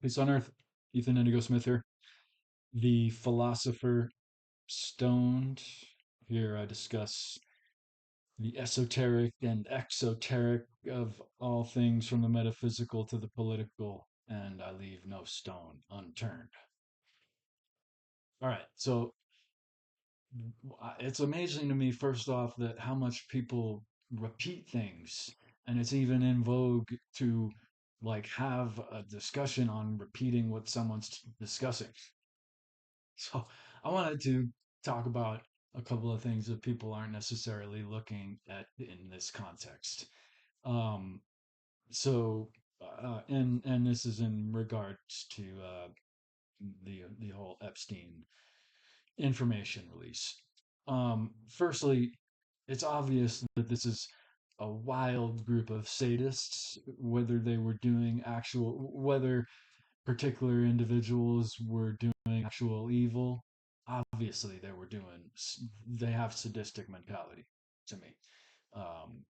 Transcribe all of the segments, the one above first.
Peace on Earth. Ethan Indigo Smith here, the philosopher stoned. Here I discuss the esoteric and exoteric of all things from the metaphysical to the political, and I leave no stone unturned. All right, so it's amazing to me, first off, that how much people repeat things, and it's even in vogue to like have a discussion on repeating what someone's discussing. So I wanted to talk about a couple of things that people aren't necessarily looking at in this context. Um, and this is in regards to the whole Epstein information release. Firstly, it's obvious that this is a wild group of sadists, whether they were doing actual, whether particular individuals were doing actual evil. Obviously, they have sadistic mentality to me. Um,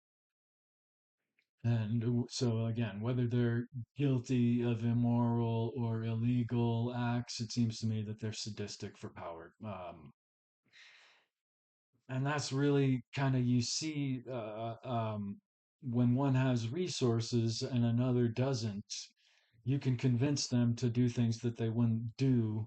and so, again, whether they're guilty of immoral or illegal acts, it seems to me that they're sadistic for power. And that's really kind of, you see, when one has resources and another doesn't, you can convince them to do things that they wouldn't do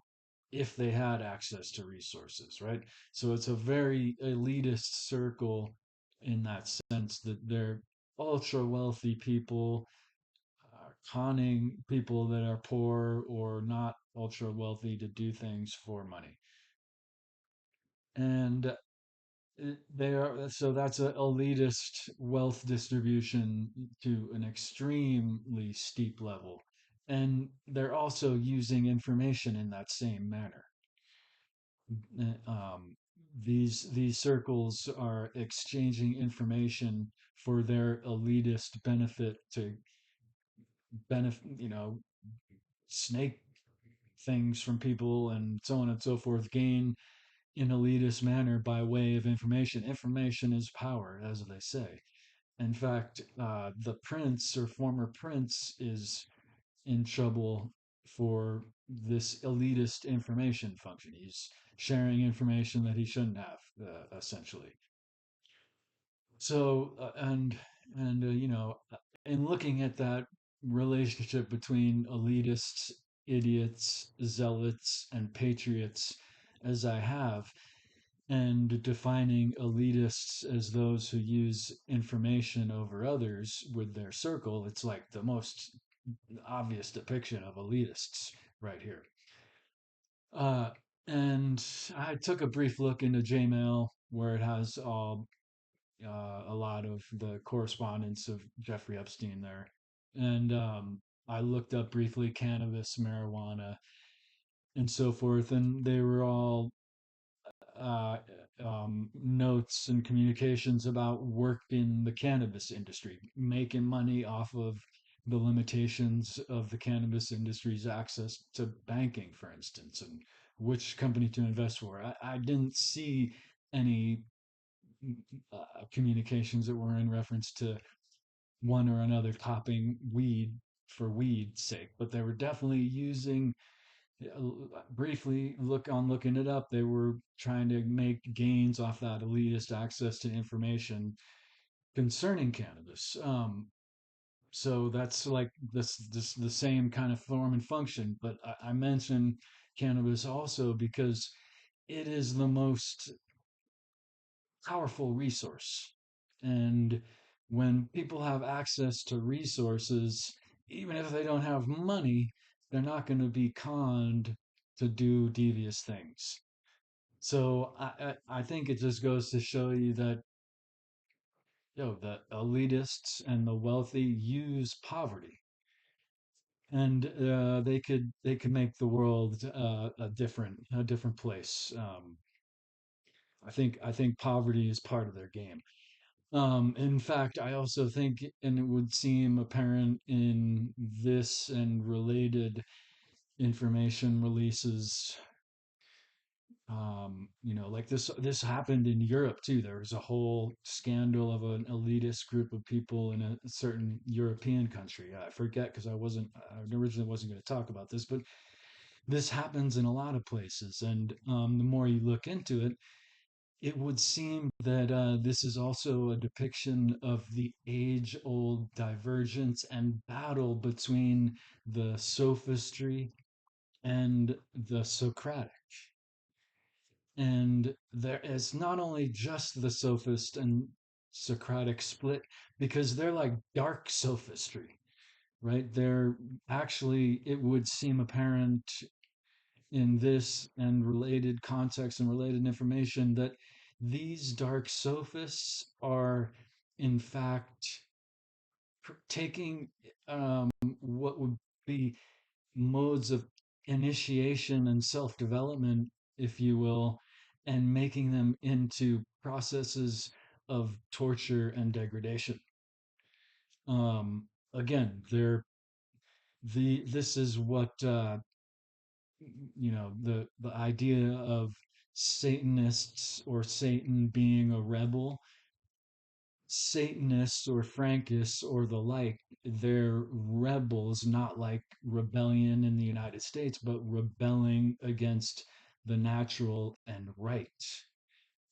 if they had access to resources, right? So it's a very elitist circle in that sense, that they're ultra wealthy people conning people that are poor or not ultra wealthy to do things for money. And they are, so that's a elitist wealth distribution to an extremely steep level, and they're also using information in that same manner. These circles are exchanging information for their elitist benefit, to benefit, snake things from people and so on and so forth, gain in elitist manner by way of information. Information is power, as they say. In fact, the prince or former prince is in trouble for this elitist information function. He's sharing information that he shouldn't have, essentially. So, in looking at that relationship between elitists, idiots, zealots, and patriots, as I have, and defining elitists as those who use information over others with their circle, it's like the most obvious depiction of elitists right here. Uh, and I took a brief look into Jmail, where it has a lot of the correspondence of Jeffrey Epstein there. And I looked up briefly cannabis, marijuana, and so forth, and they were all uh, notes and communications about work in the cannabis industry, making money off of the limitations of the cannabis industry's access to banking, for instance, and which company to invest for. I didn't see any communications that were in reference to one or another topping weed for weed's sake, but they were definitely using, briefly looking it up, they were trying to make gains off that elitist access to information concerning cannabis. So that's like this the same kind of form and function. But I mention cannabis also because it is the most powerful resource. And when people have access to resources, even if they don't have money, they're not going to be conned to do devious things. So I think it just goes to show you that, the elitists and the wealthy use poverty, and they could make the world a different place. I think poverty is part of their game. In fact, I also think, and it would seem apparent in this and related information releases, Like this happened in Europe too. There was a whole scandal of an elitist group of people in a certain European country. I forget because I originally wasn't going to talk about this, but this happens in a lot of places. And the more you look into it, it would seem that this is also a depiction of the age old divergence and battle between the sophistry and the Socratic. And there is not only just the sophist and Socratic split, because they're like dark sophistry, right? They're actually, it would seem apparent in this and related context and related information that these dark sophists are, in fact, taking what would be modes of initiation and self development, if you will, and making them into processes of torture and degradation. Um, Again, this is what the idea of Satanists or Satan being a rebel. Satanists or Frankists or the like, they're rebels, not like rebellion in the United States, but rebelling against the natural and right.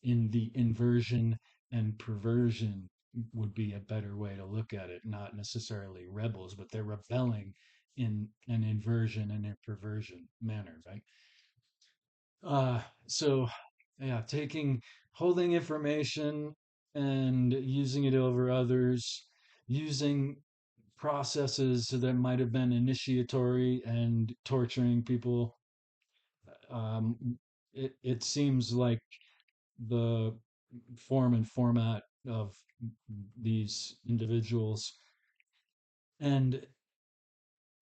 In the inversion and perversion would be a better way to look at it, not necessarily rebels, but they're rebelling in an inversion and a perversion manner, right? So yeah, holding information and using it over others, using processes that might have been initiatory and torturing people. Um, it seems like the form and format of these individuals. And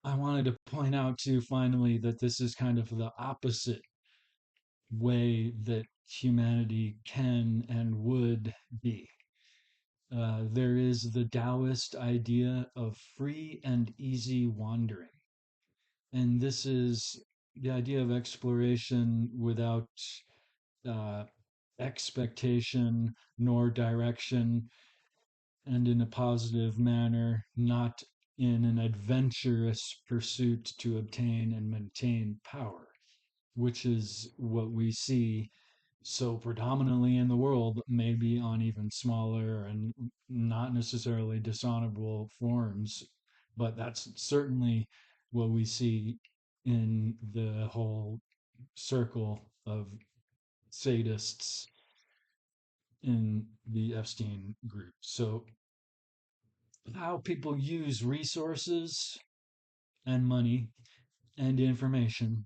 I wanted to point out too, finally, that this is kind of the opposite way that humanity can and would be. There is the Taoist idea of free and easy wandering. And this is the idea of exploration without uh, expectation nor direction, and in a positive manner, not in an adventurous pursuit to obtain and maintain power, which is what we see so predominantly in the world, maybe on even smaller and not necessarily dishonorable forms, but that's certainly what we see in the whole circle of sadists in the Epstein group. So, how people use resources and money and information,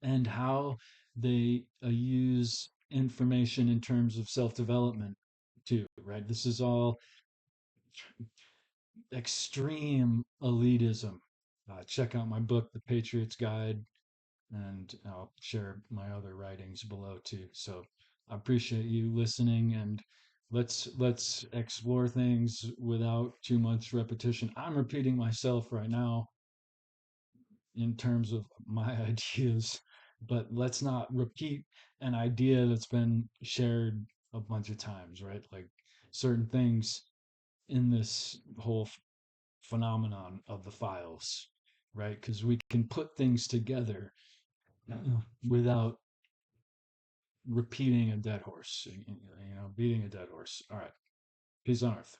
and how they use information in terms of self development too, right? This is all extreme elitism. Check out my book, The Patriot's Guide, and I'll share my other writings below too. So I appreciate you listening, and let's explore things without too much repetition. I'm repeating myself right now in terms of my ideas, but let's not repeat an idea that's been shared a bunch of times, right? Like certain things in this whole phenomenon of the files, right? Because we can put things together without repeating a dead horse, beating a dead horse. All right. Peace on earth.